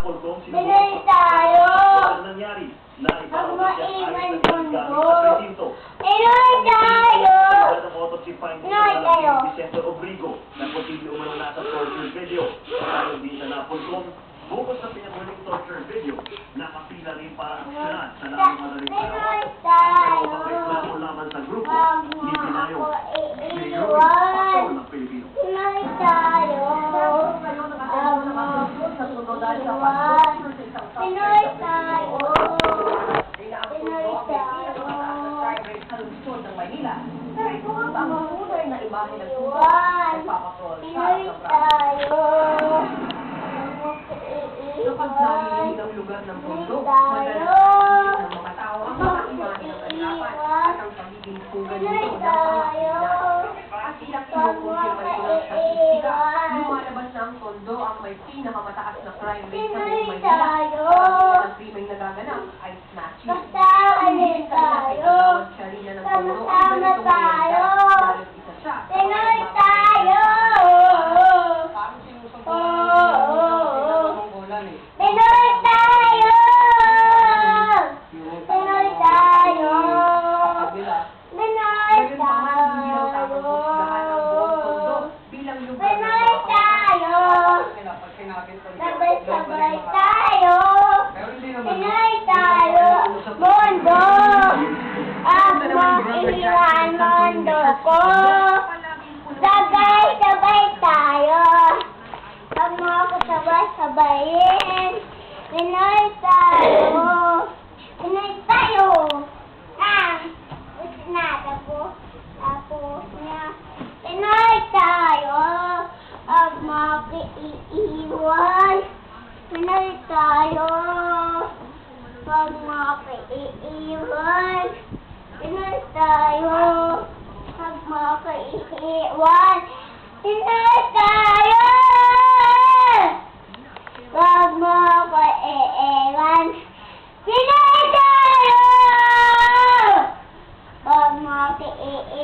Pinoy tayo! Nangyari na Ang maiwan mundo! presinto. Pinoy tayo! Pinoy tayo! Vicente Obrigo na posible umano na sa torture video. Ayon din sa Napolcom, bukod sa pinakuling torture video, nakapila rin para aksyonan sa lamang madaling Pinoy panahon. tayo! Ang reklamo laban sa grupo, Huwag mo hindi tayo. ako Heroic iiwan! patrol ng Pilipino. Pinoy tayo! Huwag mo ako iiwan! Pinoy tayo! Pinoy tayo! Iwan! Pinoy tayo! Kapag nalilinig ang lugar ng mundo, Tayo! madalas ng mga tao ang mga imahe ng kaglapan at ang pagiging sugal Pinoy nito ng tayo! at ilang kinukumpirma ito ng statistika, lumalabas na ang Tondo ang may pinakamataas na crime rate sa Pinoy buong Maynila. tayo! Karamihan ng krimeng nagaganap ay snatching. Kasama tayo! Sama tayo! Pinoy tayo! Pinoy tayo! Pinoy tayo! Pinoy tayo! Pinoy tayo! Sabay-sabay tayo! Pinoy tayo! Mundo! Ang maiwan mundo ko! Sabay-sabay tayo! Huwag mo ako sabay-sabayin! Pinoy tayo! Pinoy tayo! Gusto na, tapos niya. Pinoy tayo! Huwag mo ako iiwan! Pinoy tayo! Huwag mo ako iiwan! Pinoy tayo! Huwag mo ako iiwan! Pinoy tayo! Huwag mo ako iiwan! Pinoy tayo! Huwag mo ako iiwan!